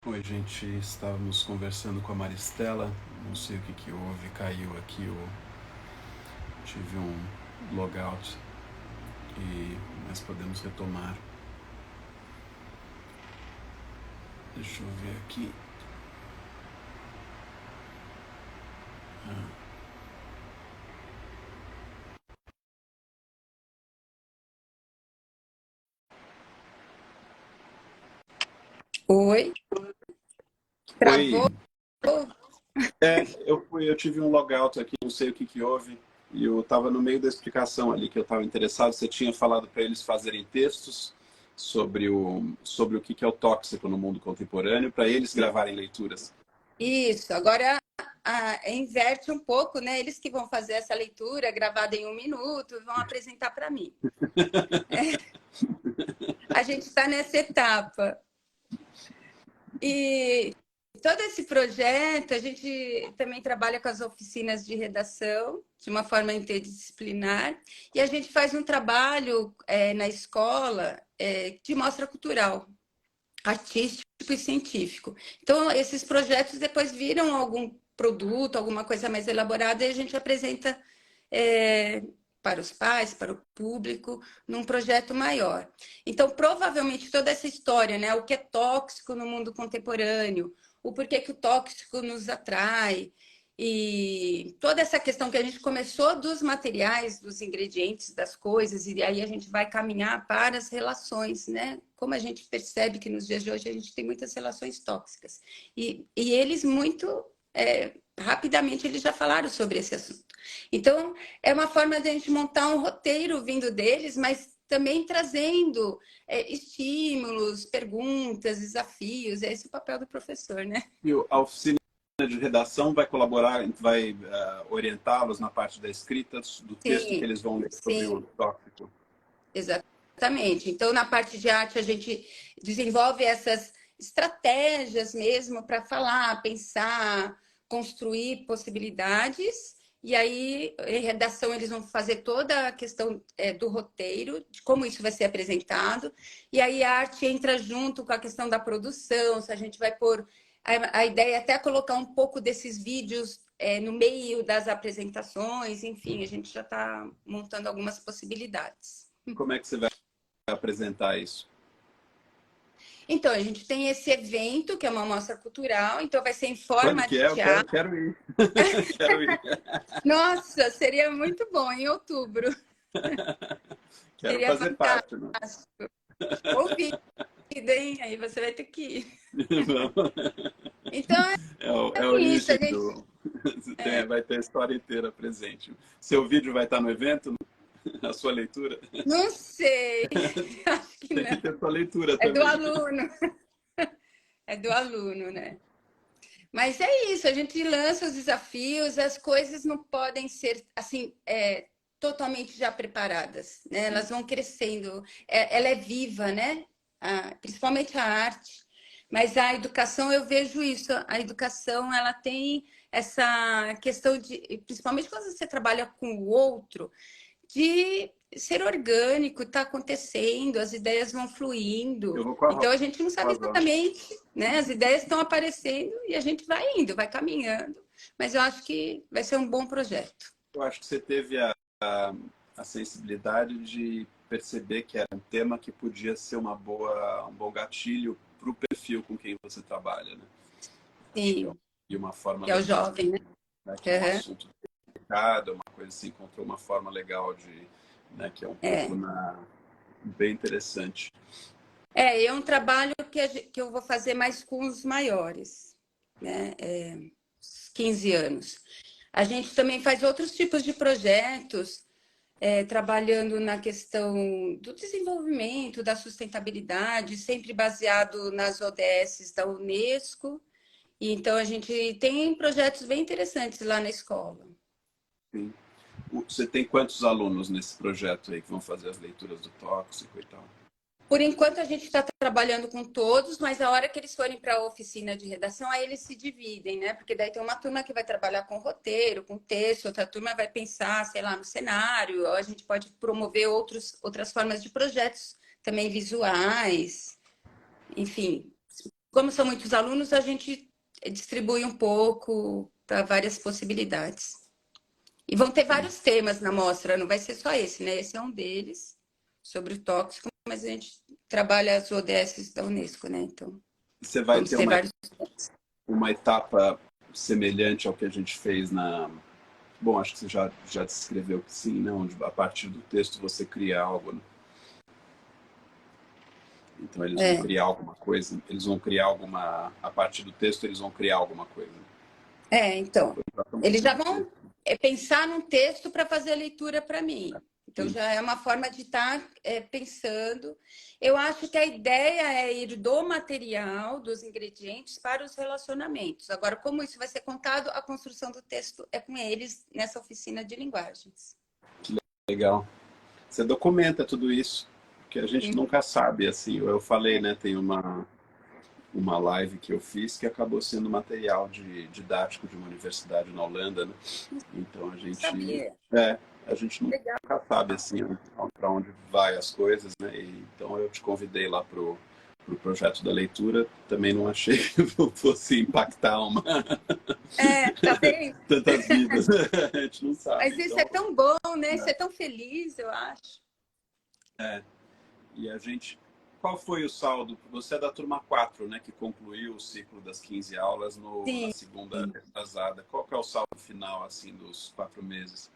Oi, gente, estávamos conversando com a Maristela, não sei o que que houve, caiu aqui, eu tive um logout, mas podemos retomar. Deixa eu ver aqui. Oi, Oi, travou? eu tive um logout aqui, não sei o que que houve, e eu estava no meio da explicação ali que eu estava interessado. Você tinha falado para eles fazerem textos sobre o que que é o tóxico no mundo contemporâneo, para eles gravarem leituras. Isso, agora inverte um pouco, né? Eles que vão fazer essa leitura gravada em 1 minuto e vão apresentar para mim. A gente está nessa etapa. E todo esse projeto, a gente também trabalha com as oficinas de redação, de uma forma interdisciplinar, e a gente faz um trabalho na escola de mostra cultural, artístico e científico. Então, esses projetos depois viram algum produto, alguma coisa mais elaborada, e a gente apresenta é, para os pais, para o público, num projeto maior. Então, provavelmente, toda essa história, né, o que é tóxico no mundo contemporâneo, o porquê que o tóxico nos atrai, e toda essa questão que a gente começou dos materiais, dos ingredientes, das coisas, e aí a gente vai caminhar para as relações, né? Como a gente percebe que nos dias de hoje a gente tem muitas relações tóxicas. E eles muito rapidamente eles já falaram sobre esse assunto. Então, é uma forma de a gente montar um roteiro vindo deles, mas também trazendo estímulos, perguntas, desafios. Esse é o papel do professor, né? E a oficina de redação vai colaborar, vai orientá-los na parte da escrita do texto que Sim, eles vão ler sobre o sim. tóxico. Exatamente. Então, na parte de arte, a gente desenvolve essas estratégias mesmo para falar, pensar, construir possibilidades. E aí, em redação, eles vão fazer toda a questão do roteiro, de como isso vai ser apresentado. E aí, a arte entra junto com a questão da produção, se a gente vai pôr. A ideia é até colocar um pouco desses vídeos no meio das apresentações, enfim, a gente já está montando algumas possibilidades. Como é que você vai apresentar isso? Então, a gente tem esse evento, que é uma mostra cultural, então vai ser em Quando forma que de é? Eu quero, teatro. quero ir. Quero ir. Nossa, seria muito bom em outubro. Quero Seria fazer fantástico. parte, né? Convida, hein? Aí você vai ter que ir. Então, É o é isso. A início gente... do. Vai ter a história inteira presente. Seu vídeo vai estar no evento, a sua leitura? Não sei. Acho que Tem que não. ter sua leitura É do também. aluno. É do aluno, né? Mas é isso, a gente lança os desafios, as coisas não podem ser assim totalmente já preparadas, né? Elas vão crescendo, ela é viva, né? Principalmente a arte, mas a educação eu vejo isso, a educação ela tem essa questão de, principalmente quando você trabalha com o outro, de ser orgânico, está acontecendo, as ideias vão Eu fluindo. vou com a Então a gente não sabe Rosa. exatamente, né? As ideias estão aparecendo e a gente vai indo, vai caminhando. Mas eu acho que vai ser um bom projeto. Eu acho que você teve a sensibilidade de perceber que era um tema que podia ser um bom gatilho para o perfil com quem você trabalha, né? Acho que é Sim, uma forma que é o legal, jovem, né? né? Que é um Uhum. assunto delicado, uma coisa assim, encontrou uma forma legal de, né? Que é um pouco bem interessante. É um trabalho que eu vou fazer mais com os maiores, né? 15 anos. A gente também faz outros tipos de projetos, trabalhando na questão do desenvolvimento, da sustentabilidade, sempre baseado nas ODS da Unesco. E então a gente tem projetos bem interessantes lá na escola. Sim. Você tem quantos alunos nesse projeto aí que vão fazer as leituras do tóxico e tal? Por enquanto a gente está trabalhando com todos, mas a hora que eles forem para a oficina de redação, aí eles se dividem, né? Porque daí tem uma turma que vai trabalhar com roteiro, com texto, outra turma vai pensar, sei lá, no cenário, ou a gente pode promover outras formas de projetos também visuais, enfim, como são muitos alunos, a gente distribui um pouco para várias possibilidades. E vão ter vários temas na mostra, não vai ser só esse, né? Esse é um deles, sobre o tóxico, mas a gente trabalha as ODS da Unesco, né? Então, Você vai vamos ter ter vários. uma etapa semelhante ao que a gente fez na... Bom, acho que você já descreveu que sim, né? Onde a partir do texto você cria algo, né? Então eles vão criar alguma coisa, eles vão criar alguma... A partir do texto eles vão criar alguma coisa. Então, Foi exatamente eles já o que vão pensar num texto para fazer a leitura para mim. Então, Sim. já é uma forma de estar pensando. Eu acho que a ideia é ir do material, dos ingredientes, para os relacionamentos. Agora, como isso vai ser contado, a construção do texto é com eles nessa oficina de linguagens. Legal. Você documenta tudo isso, porque a gente nunca sabe, assim, eu falei, né, tem uma live que eu fiz que acabou sendo material didático de uma universidade na Holanda, né? Então Sabia. a gente Legal. nunca sabe, assim, para onde vai as coisas, né? E, então eu te convidei lá pro projeto da leitura, também não achei que fosse impactar Tá bem? tantas vidas, a gente não Mas sabe, isso é então... tão bom, né? Isso é tão feliz, eu acho. E a gente... Qual foi o saldo? Você é da turma 4, né, que concluiu o ciclo das 15 aulas na Sim. segunda retrasada. Qual que é o saldo final, assim, dos 4 meses?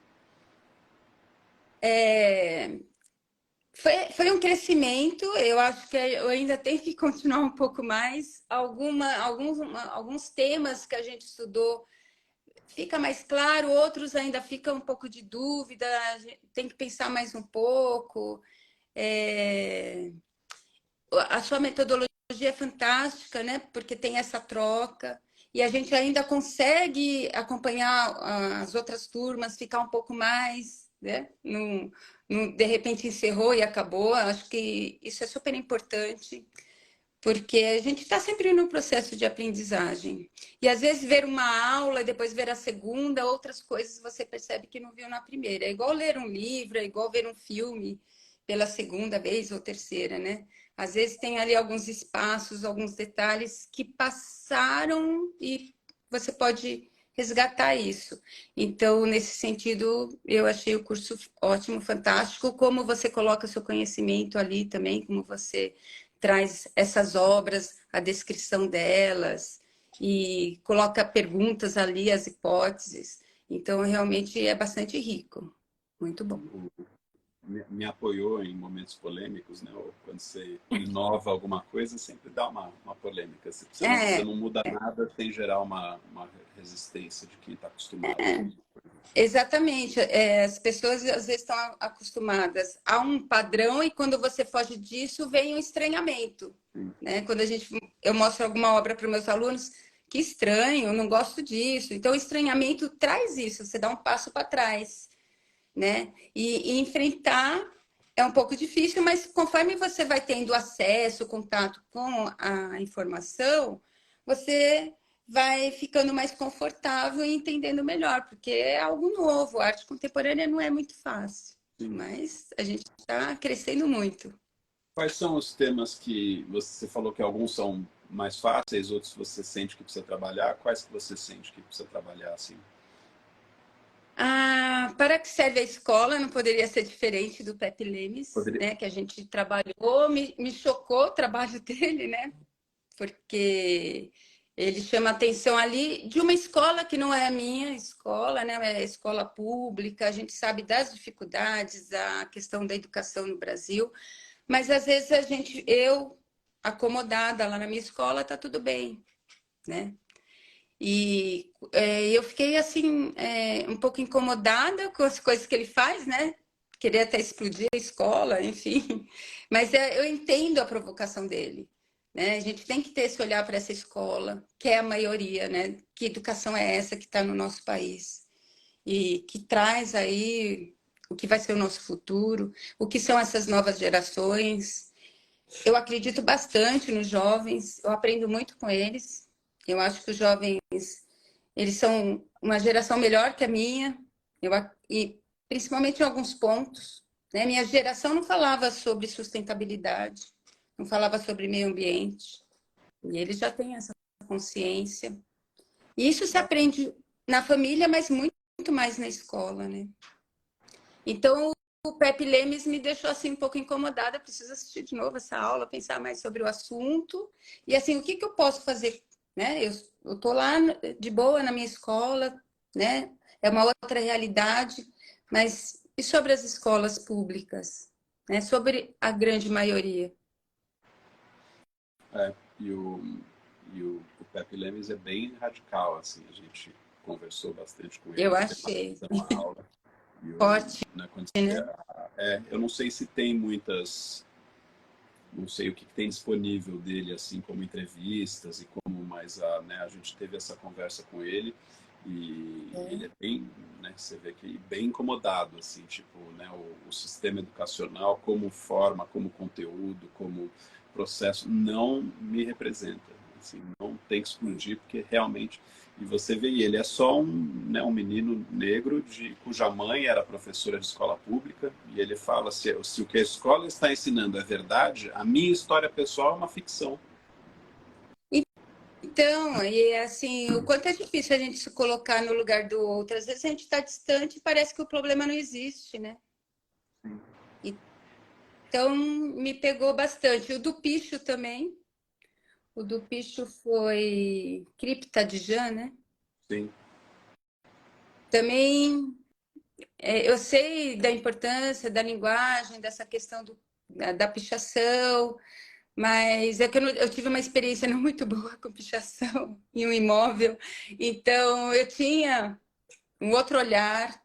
Foi um crescimento, eu acho que eu ainda tenho que continuar um pouco mais. Alguns temas que a gente estudou fica mais claro, outros ainda ficam um pouco de dúvida, a gente tem que pensar mais um pouco. A sua metodologia é fantástica, né? Porque tem essa troca e a gente ainda consegue acompanhar as outras turmas, ficar um pouco mais, né? De repente encerrou e acabou. Acho que isso é super importante, porque a gente está sempre no processo de aprendizagem. E às vezes ver uma aula e depois ver a segunda, outras coisas você percebe que não viu na primeira. É igual ler um livro, é igual ver um filme pela segunda vez ou terceira, né? Às vezes tem ali alguns espaços, alguns detalhes que passaram e você pode resgatar isso. Então, nesse sentido, eu achei o curso ótimo, fantástico. Como você coloca seu conhecimento ali também, como você traz essas obras, a descrição delas e coloca perguntas ali, as hipóteses. Então, realmente é bastante rico. Muito bom. Me apoiou em momentos polêmicos, né? Ou quando você inova alguma coisa, sempre dá uma polêmica. Você não muda nada sem gerar uma resistência de quem está acostumado. Exatamente. As pessoas às vezes estão acostumadas a um padrão e quando você foge disso, vem um estranhamento. Né? Quando eu mostro alguma obra para os meus alunos, que estranho, não gosto disso. Então, o estranhamento traz isso, você dá um passo para trás. Né? E enfrentar é um pouco difícil, mas conforme você vai tendo acesso, contato com a informação, você vai ficando mais confortável e entendendo melhor, porque é algo novo. A arte contemporânea não é muito fácil, mas a gente está crescendo muito. Quais são os temas que você falou que alguns são mais fáceis, outros você sente que precisa trabalhar? Quais que você sente que precisa trabalhar, assim? Para que serve a escola não poderia ser diferente do Pepe Lemes, Poderia... né? Que a gente trabalhou, me chocou o trabalho dele, né? Porque ele chama atenção ali de uma escola que não é a minha escola, né? É a escola pública, a gente sabe das dificuldades, da questão da educação no Brasil, mas às vezes eu, acomodada lá na minha escola, tá tudo bem, né? E eu fiquei assim, um pouco incomodada com as coisas que ele faz, né? Queria até explodir a escola, enfim. Mas eu entendo a provocação dele. Né? A gente tem que ter esse olhar para essa escola, que é a maioria, né? Que educação é essa que está no nosso país? E que traz aí o que vai ser o nosso futuro, o que são essas novas gerações. Eu acredito bastante nos jovens, eu aprendo muito com eles. Eu acho que os jovens, eles são uma geração melhor que a minha, e principalmente em alguns pontos. Né? Minha geração não falava sobre sustentabilidade, não falava sobre meio ambiente. E ele já tem essa consciência. E isso se aprende na família, mas muito mais na escola, né? Então, o Pepe Lemes me deixou assim um pouco incomodada. Preciso assistir de novo essa aula, pensar mais sobre o assunto. E assim, o que que eu posso fazer? Né? Eu tô lá de boa na minha escola, né? É uma outra realidade. Mas e sobre as escolas públicas? Né? Sobre a grande maioria? É, o Pepe Lemes é bem radical, assim, a gente conversou bastante com ele Eu em achei. preparação à aula. Forte, Né, quando né? eu não sei se tem muitas, não sei o que tem disponível dele, assim, como entrevistas e como, mas né, a gente teve essa conversa com ele e ele é bem, né, você vê que bem incomodado, assim, tipo, né, o sistema educacional como forma, como conteúdo, como processo, não me representa, assim, não tem que explodir, porque realmente, e você vê, ele é só né, um menino negro cuja mãe era professora de escola pública, e ele fala, se o que a escola está ensinando é verdade, a minha história pessoal é uma ficção. Então, e assim, o quanto é difícil a gente se colocar no lugar do outro. Às vezes a gente está distante e parece que o problema não existe, né? Então, me pegou bastante. O do Picho também. O do Picho foi Cripta de Jã, né? Sim. Também eu sei da importância da linguagem, dessa questão da pichação, mas é que eu tive uma experiência não muito boa com pichação em um imóvel. Então, eu tinha um outro olhar.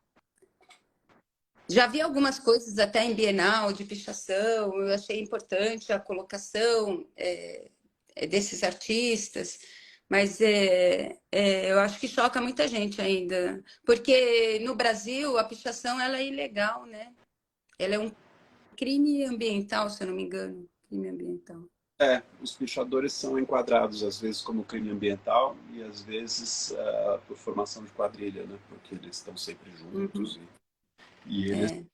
Já vi algumas coisas até em Bienal de pichação, eu achei importante a colocação desses artistas, mas eu acho que choca muita gente ainda, porque no Brasil a pichação ela é ilegal, né? Ela é um crime ambiental, se eu não me engano, crime ambiental. Os pichadores são enquadrados às vezes como crime ambiental e às vezes por formação de quadrilha, né? Porque eles estão sempre Uhum. juntos e eles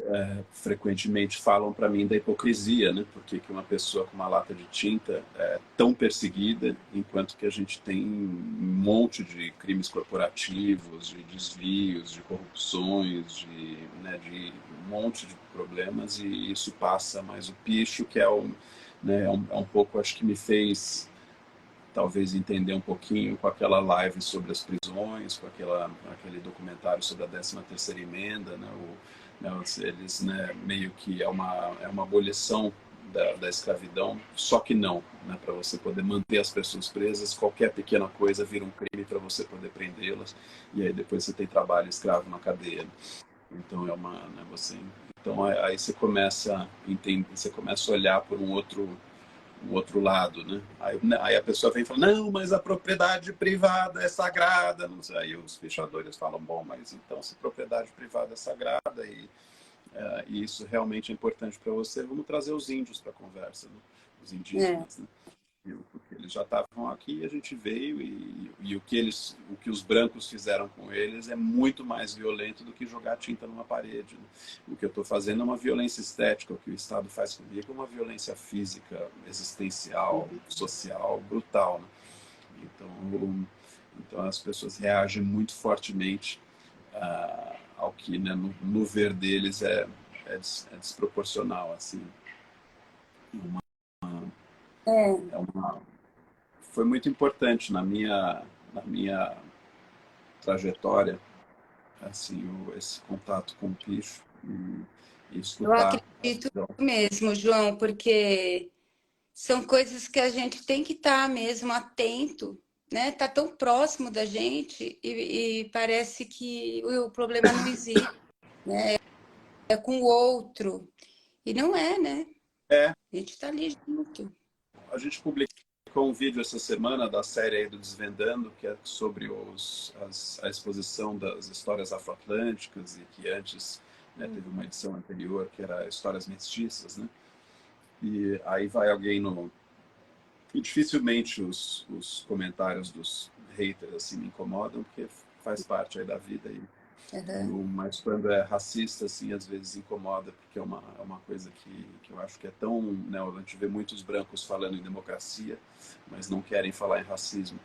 É, frequentemente falam para mim da hipocrisia, né? Porque que uma pessoa com uma lata de tinta é tão perseguida, enquanto que a gente tem um monte de crimes corporativos, de desvios, de corrupções, de um monte de problemas, e isso passa. Mas o picho, que né, é um pouco, acho que me fez talvez entender um pouquinho com aquela live sobre as prisões, com aquele documentário sobre a 13ª emenda, né, eles, né, meio que é uma abolição da escravidão, só que não, né, para você poder manter as pessoas presas, qualquer pequena coisa vira um crime para você poder prendê-las, e aí depois você tem trabalho escravo na cadeia. Então né, então aí você começa a entender, você começa a olhar por um outro lado, né? Aí a pessoa vem e fala, não, mas a propriedade privada é sagrada. Não sei. Aí os fechadores falam, bom, mas então se propriedade privada é sagrada e isso realmente é importante para você, vamos trazer os índios para a conversa, né? Os é, indígenas, né? Porque eles já estavam aqui e a gente veio e o que os brancos fizeram com eles é muito mais violento do que jogar tinta numa parede, né? O que eu estou fazendo é uma violência estética, o que o Estado faz comigo é uma violência física, existencial, social, brutal, né? Então as pessoas reagem muito fortemente ao que, né, no ver deles é desproporcional, assim. é. É uma, foi muito importante na minha trajetória, assim, esse contato com o bicho e Eu escutar a acredito visão. mesmo, João, porque são coisas que a gente tem que estar mesmo atento, né? Tá tão próximo da gente e parece que o problema não existe, é com o outro. E não é, né? É, A gente está ali junto. a gente publicou um vídeo essa semana da série aí do Desvendando, que é sobre a exposição das histórias afroatlânticas e que antes, né, teve uma edição anterior que era Histórias Mestiças, né? E aí vai alguém no... E dificilmente os comentários dos haters assim me incomodam, porque faz parte aí da vida. Mas quando é racista, assim, às vezes incomoda, porque é uma coisa que eu acho que é tão... Né, a gente vê muitos brancos falando em democracia, mas não querem falar em racismo.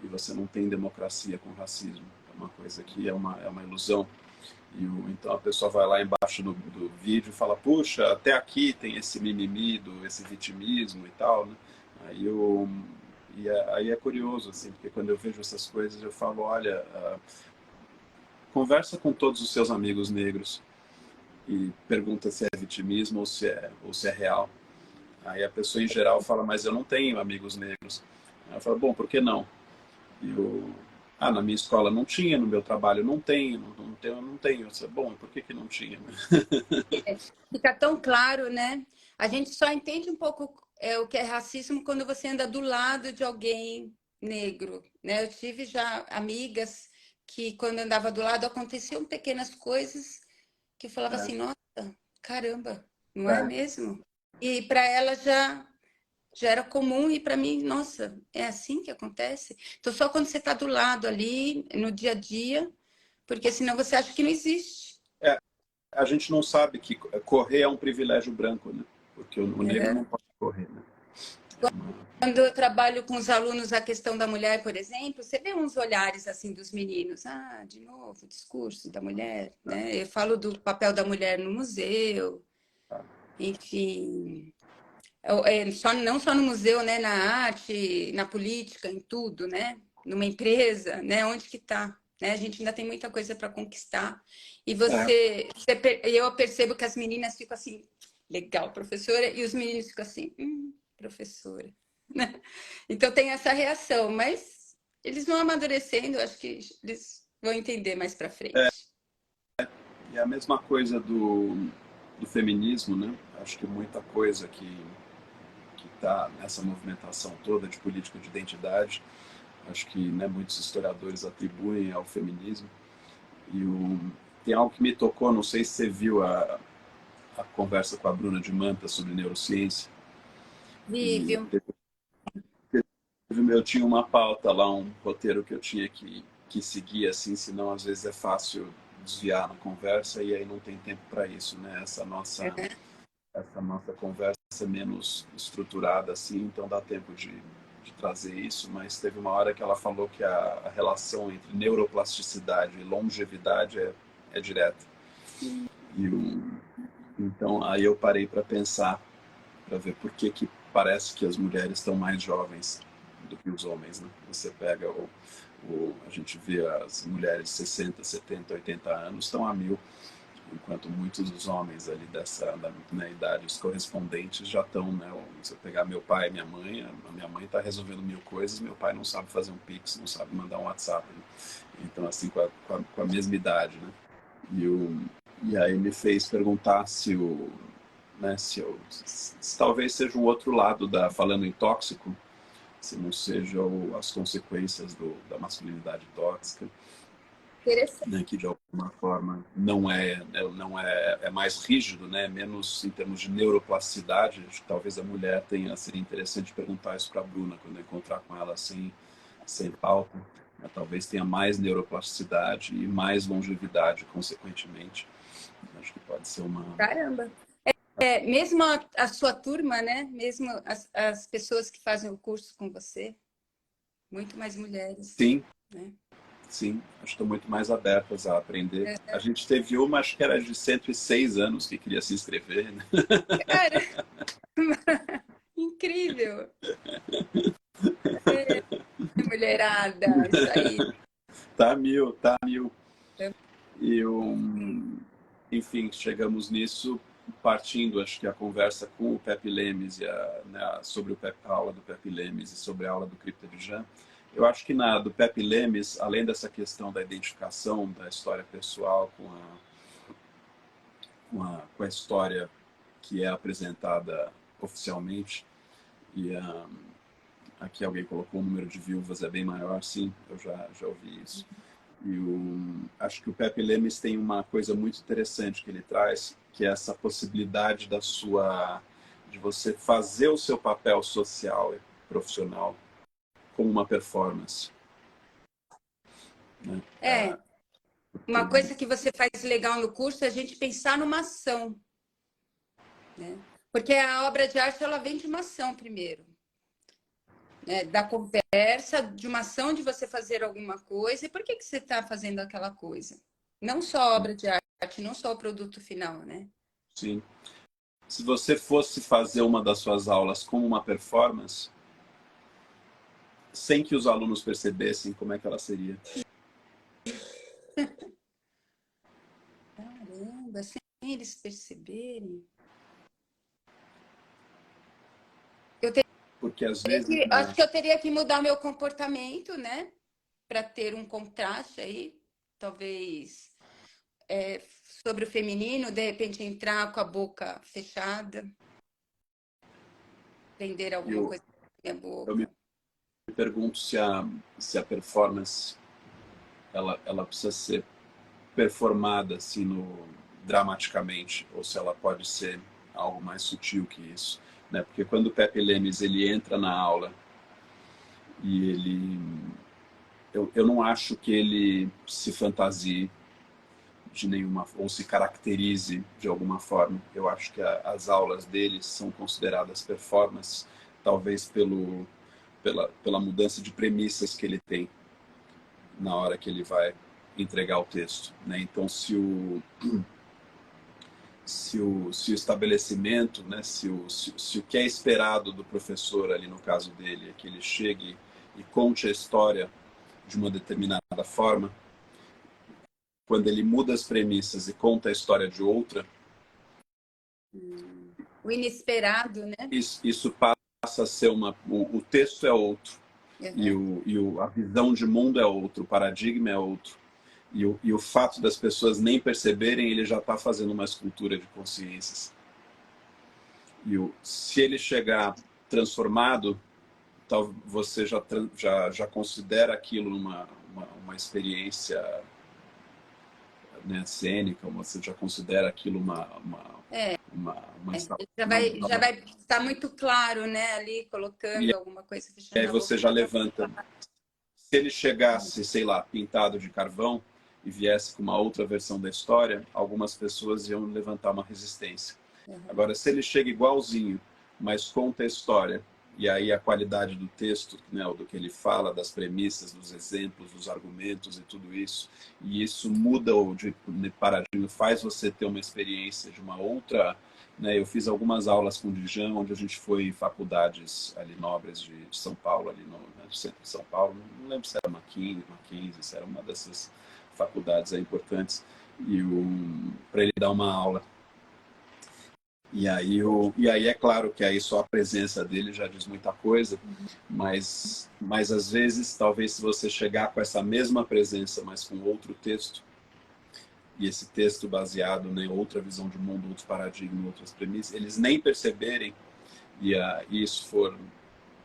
E você não tem democracia com racismo. É uma coisa que é uma ilusão. Então a pessoa vai lá embaixo do vídeo e fala, puxa, até aqui tem esse mimimi, esse vitimismo e tal, né? Aí é curioso, assim, porque quando eu vejo essas coisas eu falo, olha, conversa com todos os seus amigos negros e pergunta se é vitimismo ou se é real. Aí a pessoa em geral fala, mas eu não tenho amigos negros. Aí eu falo, bom, por que não? Na minha escola não tinha, no meu trabalho não tenho, não tenho. Eu disse, bom, por que não tinha? Fica tão claro, né? A gente só entende um pouco o que é racismo quando você anda do lado de alguém negro, né? Eu tive já amigas que quando andava do lado aconteciam pequenas coisas que eu falava assim, nossa, caramba, não é mesmo? E para ela já era comum, e para mim, nossa, é assim que acontece? Então, só quando você está do lado ali, no dia a dia, porque senão você acha que não existe. A gente não sabe que correr é um privilégio branco, né? Porque o negro não pode correr, né? Quando eu trabalho com os alunos a questão da mulher, por exemplo, você vê uns olhares assim dos meninos. Ah, de novo, o discurso da mulher, né? Eu falo do papel da mulher no museu, enfim. Não só no museu, né? Na arte, na política, em tudo, né? Numa empresa, né? Onde que está? Né? A gente ainda tem muita coisa para conquistar. E eu percebo que as meninas ficam assim, legal, professora, e os meninos ficam assim, professora. Né? Então tem essa reação, mas eles vão amadurecendo, acho que eles vão entender mais para frente. E a mesma coisa do feminismo, né? Acho que muita coisa que está nessa movimentação toda de política de identidade, acho que, né, muitos historiadores atribuem ao feminismo. Tem algo que me tocou, não sei se você viu a conversa com a Bruna de Manta sobre neurociência. Vive. Eu tinha uma pauta lá, um roteiro que eu tinha que seguir, assim, senão às vezes é fácil desviar na conversa e aí não tem tempo para isso, né? Essa nossa conversa é menos estruturada, assim, então dá tempo de trazer isso, mas teve uma hora que ela falou que a relação entre neuroplasticidade e longevidade é direta. Então aí eu parei para pensar, para ver por que parece que as mulheres estão mais jovens do que os homens, né? Você pega a gente vê as mulheres de 60, 70, 80 anos estão a 1000, enquanto muitos dos homens ali na idade, os correspondentes já estão, né? Se eu pegar meu pai e minha mãe, a minha mãe está resolvendo 1000 coisas, meu pai não sabe fazer um Pix, não sabe mandar um WhatsApp, né? Então, assim, com a mesma idade, né? E aí me fez perguntar se talvez seja um outro lado falando em tóxico, se não sejam as consequências da masculinidade tóxica, né, que de alguma forma é mais rígido, né, menos em termos de neuroplasticidade. Acho que talvez a mulher seria interessante perguntar isso para a Bruna quando eu encontrar com ela sem pauta, né, talvez tenha mais neuroplasticidade e mais longevidade, consequentemente. Acho que pode ser uma... Caramba! Mesmo a sua turma, né? Mesmo as pessoas que fazem o curso com você, muito mais mulheres. Sim, né? sim, acho que estão muito mais abertas a aprender. A gente teve uma, acho que era de 106 anos, que queria se inscrever, né? Cara, incrível! Mulherada, isso aí. Tá 1000, tá 1000. Enfim, chegamos nisso partindo, acho que a conversa com o Pepe Lemes sobre a aula do Pepe Lemes e sobre a aula do Cripta Vijan. Eu acho que do Pepe Lemes, além dessa questão da identificação da história pessoal com a história que é apresentada oficialmente, e aqui alguém colocou o número de viúvas é bem maior, sim, eu já ouvi isso. Acho que o Pepe Lemes tem uma coisa muito interessante que ele traz, que é essa possibilidade de você fazer o seu papel social e profissional como uma performance. Né? Uma coisa que você faz legal no curso é a gente pensar numa ação, né? Porque a obra de arte ela vem de uma ação primeiro, né? Da conversa, de uma ação de você fazer alguma coisa. E por que você está fazendo aquela coisa? Não só a obra de arte, não só o produto final, né? Sim. Se você fosse fazer uma das suas aulas como uma performance, sem que os alunos percebessem, como é que ela seria? Caramba, sem eles perceberem. Porque às vezes, Acho que eu teria que mudar meu comportamento, né? Para ter um contraste aí, talvez sobre o feminino, de repente entrar com a boca fechada, vender alguma eu, coisa na minha eu me boca. pergunto se a performance ela precisa ser performada assim, dramaticamente, ou se ela pode ser algo mais sutil que isso. Né? Porque quando o Pepe Lemes ele entra na aula e eu não acho que ele se fantasie de nenhuma, ou se caracterize de alguma forma. Eu acho que as aulas dele são consideradas performance, talvez pela mudança de premissas que ele tem na hora que ele vai entregar o texto. Né? Então, se o estabelecimento, né, se o que é esperado do professor ali no caso dele é que ele chegue e conte a história de uma determinada forma, quando ele muda as premissas e conta a história de outra, O inesperado, né? isso passa a ser o texto é outro, Uhum. a visão de mundo é outro, o paradigma é outro. E o fato das pessoas nem perceberem, ele já está fazendo uma escultura de consciências. Se ele chegar transformado, você já considera aquilo uma experiência, né, cênica, você já considera aquilo uma Já vai estar muito claro, né? Ali colocando e alguma coisa, aí fechando a boca. você já levanta. Se ele chegasse, sei lá, pintado de carvão e viesse com uma outra versão da história, algumas pessoas iam levantar uma resistência. Uhum. Agora, se ele chega igualzinho, mas conta a história, e aí a qualidade do texto, né, do que ele fala, das premissas, dos exemplos, dos argumentos e tudo isso, e isso muda de paradigma, faz você ter uma experiência de uma outra. Né, eu fiz algumas aulas com o Djan, onde a gente foi em faculdades ali nobres de São Paulo, ali no centro de São Paulo, não lembro se era Mackenzie, se era uma dessas faculdades aí importantes, para ele dar uma aula. E aí é claro que aí só a presença dele já diz muita coisa, mas às vezes, talvez se você chegar com essa mesma presença, mas com outro texto, e esse texto baseado em outra visão de mundo, outros paradigmas, outras premissas, eles nem perceberem, e isso for,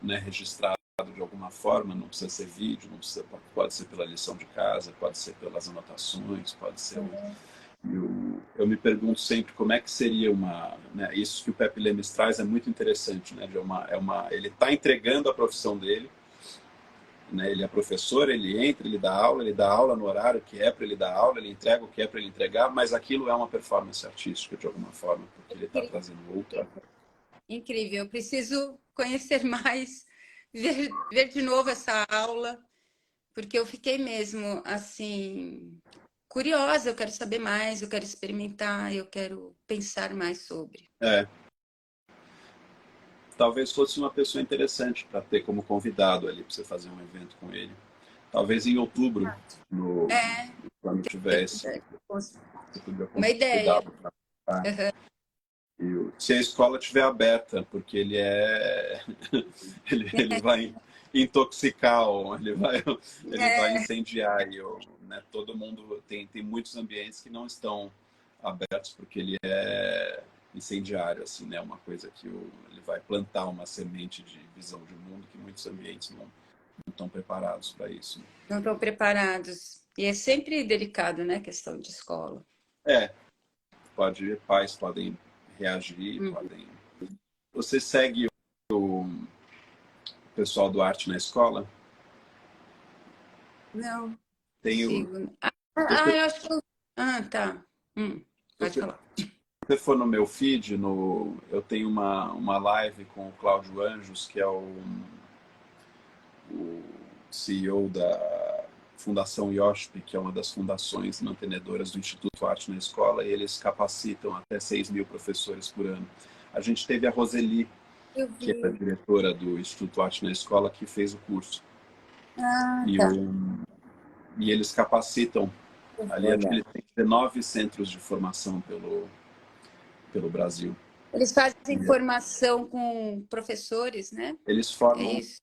né, registrado de alguma forma, não precisa ser vídeo, não precisa, pode ser pela lição de casa, pode ser pelas anotações, pode ser eu me pergunto sempre como é que seria né, isso que o Pepe Lemes traz é muito interessante, né? Ele está entregando a profissão dele, né? Ele é professor, ele entra, ele dá aula no horário que é para ele dar aula, ele entrega o que é para ele entregar, mas aquilo é uma performance artística de alguma forma, porque ele está trazendo outra. Incrível, eu preciso conhecer mais, ver de novo essa aula, porque eu fiquei mesmo assim curiosa, eu quero saber mais, eu quero experimentar, eu quero pensar mais sobre. É, talvez fosse uma pessoa interessante para ter como convidado ali, para você fazer um evento com ele. Talvez em outubro, É, quando tiver esse, você podia uma ideia. convidá-lo para. Se a escola estiver aberta, porque ele vai intoxicar, ele vai É, incendiar. Né, todo mundo tem muitos ambientes que não estão abertos porque ele é incendiário, assim, né? Uma coisa que ele vai plantar uma semente de visão de mundo que muitos ambientes não estão preparados para isso. não estão preparados. E é sempre delicado, né, questão de escola. É, pais podem reagir, Uhum. podem. Você segue o pessoal do arte na escola? Não, Tem o, sigo. Eu acho que... tá. Se Pode você, falar. se você for no meu feed, eu tenho uma live com o Cláudio Anjos, que é o CEO da Fundação IOSP, que é uma das fundações mantenedoras do Instituto Arte na Escola, e eles capacitam até 6.000 professores por ano. A gente teve a Roseli, Eu que é a vi. diretora do Instituto Arte na Escola, que fez o curso. E, Tá. e eles capacitam Eu vou ali, acho que olhar. eles têm 19 centros de formação pelo Brasil. Eles fazem E formação com professores, né? eles É formam isso.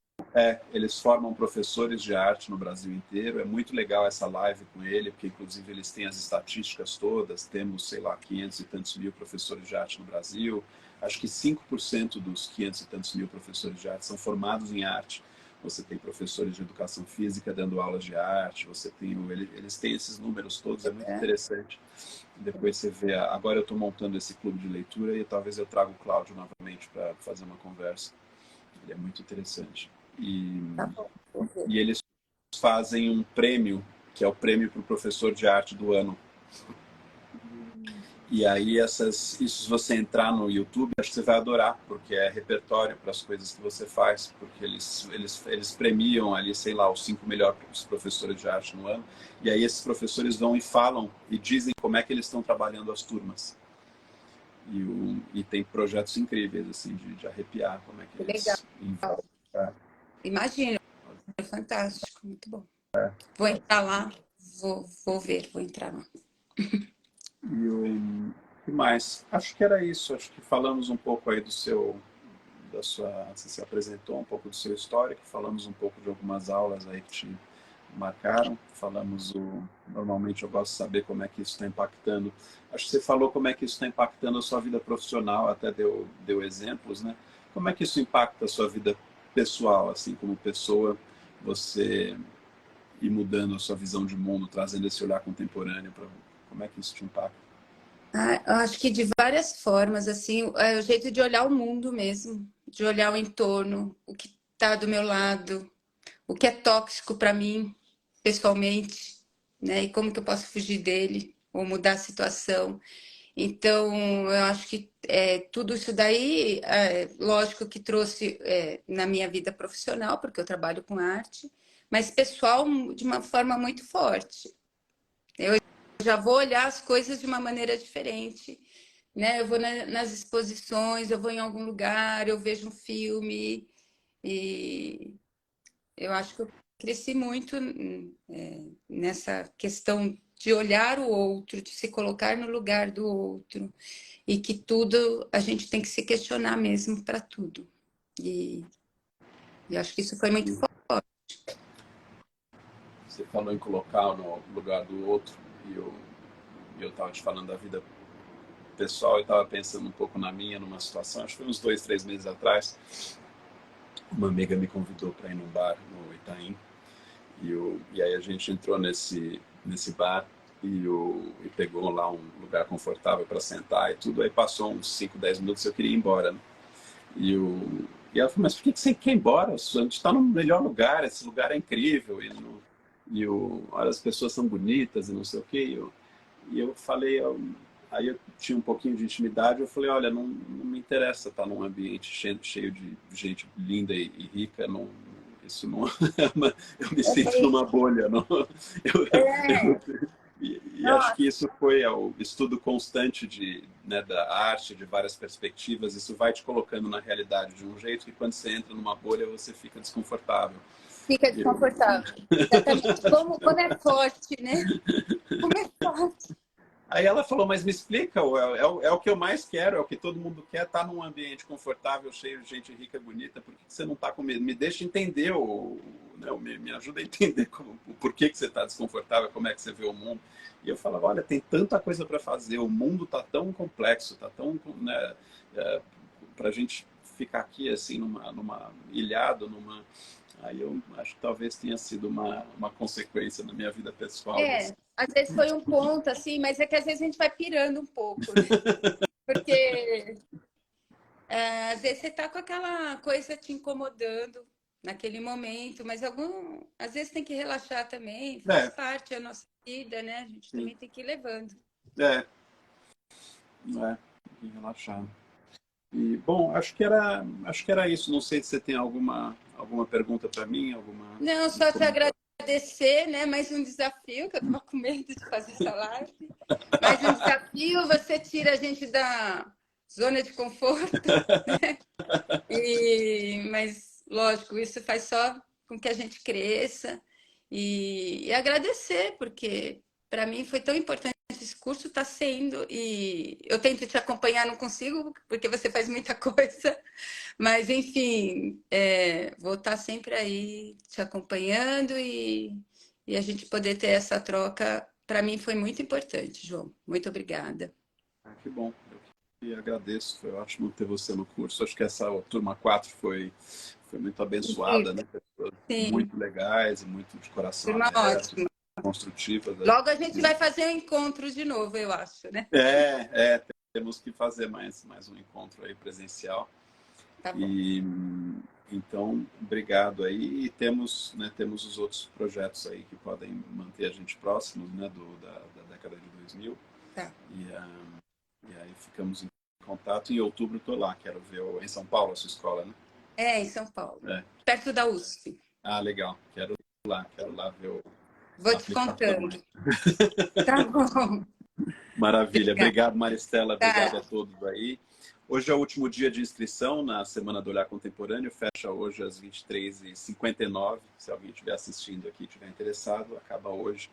eles formam professores de arte no Brasil inteiro. É muito legal essa live com ele, porque inclusive eles têm as estatísticas todas. Temos, sei lá, 500 e tantos mil professores de arte no Brasil. Acho que 5% dos 500 e tantos mil professores de arte são formados em arte. Você tem professores de educação física dando aulas de arte, você tem eles têm esses números todos, é muito interessante. Depois você vê, agora eu estou montando esse clube de leitura e talvez eu traga o Cláudio novamente para fazer uma conversa. Ele é muito interessante. Tá bom, vou ver. E eles fazem um prêmio, que é o prêmio para o professor de arte do ano. E aí, isso se você entrar no YouTube, acho que você vai adorar, porque é repertório para as coisas que você faz, porque eles premiam ali, sei lá, os 5 melhores professores de arte no ano. E aí esses professores vão e falam e dizem como é que eles estão trabalhando as turmas. E tem projetos incríveis, assim, de arrepiar como é que Que legal. eles envolvem. Imagina, é fantástico, muito bom. Vou entrar lá, vou ver, vou entrar lá. E o que mais? Acho que era isso. Acho que falamos um pouco aí você se apresentou um pouco do seu histórico, falamos um pouco de algumas aulas aí que te marcaram, normalmente eu gosto de saber como é que isso está impactando. Acho que você falou como é que isso está impactando a sua vida profissional, até deu exemplos, né? Como é que isso impacta a sua vida pessoal, assim, como pessoa, você ir mudando a sua visão de mundo, trazendo esse olhar contemporâneo para como é que isso te impacta? Eu acho que de várias formas, assim, é o jeito de olhar o mundo mesmo, de olhar o entorno, o que está do meu lado, o que é tóxico para mim, pessoalmente, né? E como que eu posso fugir dele ou mudar a situação. Então, eu acho que tudo isso daí, lógico que trouxe na minha vida profissional, porque eu trabalho com arte, mas pessoal de uma forma muito forte. Eu já vou olhar as coisas de uma maneira diferente, né? Eu vou nas exposições, eu vou em algum lugar, eu vejo um filme e eu acho que eu cresci muito nessa questão de olhar o outro, de se colocar no lugar do outro e que tudo a gente tem que se questionar mesmo para tudo. E eu acho que isso foi muito forte. Você falou em colocar no lugar do outro e eu estava te falando da vida pessoal e estava pensando um pouco na minha, numa situação, acho que foi uns 2, 3 meses atrás, uma amiga me convidou para ir num bar no Itaim e aí a gente entrou nesse bar e pegou lá um lugar confortável para sentar e tudo, aí passou uns 5, 10 minutos e eu queria ir embora, né? E ela falou, mas por que você quer ir embora? A gente está no melhor lugar, esse lugar é incrível. Olha, as pessoas são bonitas e não sei o quê. E eu falei, aí eu tinha um pouquinho de intimidade, eu falei, olha, não me interessa estar num ambiente cheio de gente linda e rica, não, isso não eu me sinto numa bolha. Não, e acho que isso foi o estudo constante da arte, de várias perspectivas. Isso vai te colocando na realidade de um jeito que quando você entra numa bolha você fica desconfortável. Fica desconfortável. Exatamente. Como é forte, né? Como é forte. Aí ela falou, mas me explica, é o que eu mais quero, é o que todo mundo quer, estar num ambiente confortável, cheio de gente rica e bonita, por que você não está com medo? Me deixa entender, me ajuda a entender por que você está desconfortável, como é que você vê o mundo. E eu falava, olha, tem tanta coisa para fazer, o mundo está tão complexo, está tão... Né, para a gente ficar aqui assim, ilhado, Aí eu acho que talvez tenha sido uma consequência na minha vida pessoal. Às vezes foi um ponto, assim, mas é que às vezes a gente vai pirando um pouco, né? Porque às vezes você tá com aquela coisa te incomodando naquele momento, mas às vezes tem que relaxar também, faz É, parte da nossa vida, né? A gente sim. também tem que ir levando. É, e relaxar. E, bom, acho que era isso. Não sei se você tem alguma pergunta para mim, alguma... Não, só te agradecer, né? Mais um desafio, que eu estava com medo de fazer essa live. Mais um desafio, você tira a gente da zona de conforto, né? Mas, lógico, isso faz só com que a gente cresça e agradecer, porque para mim foi tão importante esse curso, está sendo, e eu tento te acompanhar, não consigo, porque você faz muita coisa, mas enfim, vou estar sempre aí te acompanhando e a gente poder ter essa troca, para mim foi muito importante, João. Muito obrigada. Ah, que bom. Eu que agradeço. Foi ótimo ter você no curso. Acho que essa turma 4 foi muito abençoada, né? Pessoas Sim, muito legais e muito de coração turma aberto, ótima. construtivas. Logo a gente vai fazer um encontro de novo, eu acho, né? Temos que fazer mais um encontro aí presencial. Tá bom. E então, obrigado aí. E temos, né, temos os outros projetos aí que podem manter a gente próximos, né, da década de 2000. Tá. E aí ficamos em contato. Em outubro estou lá, quero ver em São Paulo, a sua escola, né? Em São Paulo, É. perto da USP. Ah, legal. Quero lá ver Vou a te aplicação. contando. Tá bom. Maravilha. Obrigada. Obrigado, Maristela. Obrigado a Tá. todos aí. Hoje é o último dia de inscrição na Semana do Olhar Contemporâneo. Fecha hoje às 23h59. Se alguém estiver assistindo aqui e estiver interessado, acaba hoje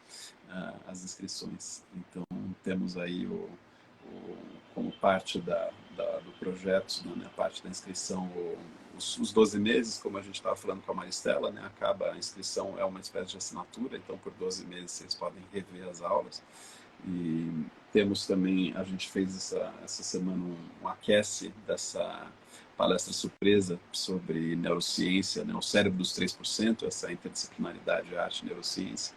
as inscrições. Então, temos aí como parte do projeto, né, parte da inscrição, os 12 meses, como a gente estava falando com a Maristela, né, acaba a inscrição, é uma espécie de assinatura, então por 12 meses vocês podem rever as aulas. E temos também, a gente fez essa semana um aquece dessa palestra surpresa sobre neurociência, né, o cérebro dos 3%, essa interdisciplinaridade arte e neurociência.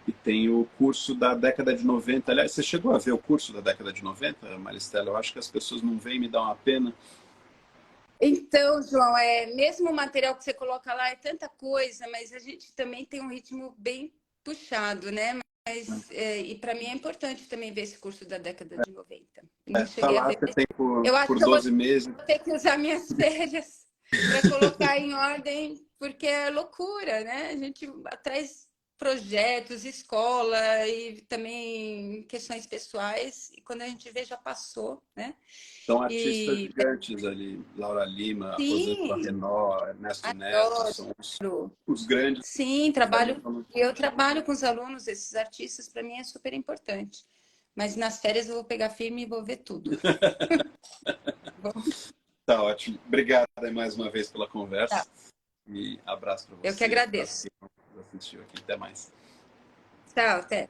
E tem o curso da década de 90. Aliás, você chegou a ver o curso da década de 90, Maristela? Eu acho que as pessoas não veem, me dá uma pena. Então, João, mesmo o material que você coloca lá é tanta coisa, mas a gente também tem um ritmo bem puxado, né? E para mim é importante também ver esse curso da década de 90. Não Tá cheguei a lá, ver. você tem Eu acho por que eu vou 12 meses. ter que usar minhas férias para colocar em ordem, porque é loucura, né? A gente traz projetos, escola e também questões pessoais, e quando a gente vê já passou, né? São artistas E gigantes ali, Laura Lima, Rosângela sim, Renaud, Ernesto Neto, adoro. são os grandes Sim, ali. eu trabalho com os alunos, esses artistas, para mim é super importante. Mas nas férias eu vou pegar firme e vou ver tudo. Bom, Tá ótimo. Obrigado aí mais uma vez pela tá. conversa e abraço para Eu que você, para agradeço. quem assistiu aqui. Até mais. Tchau, até.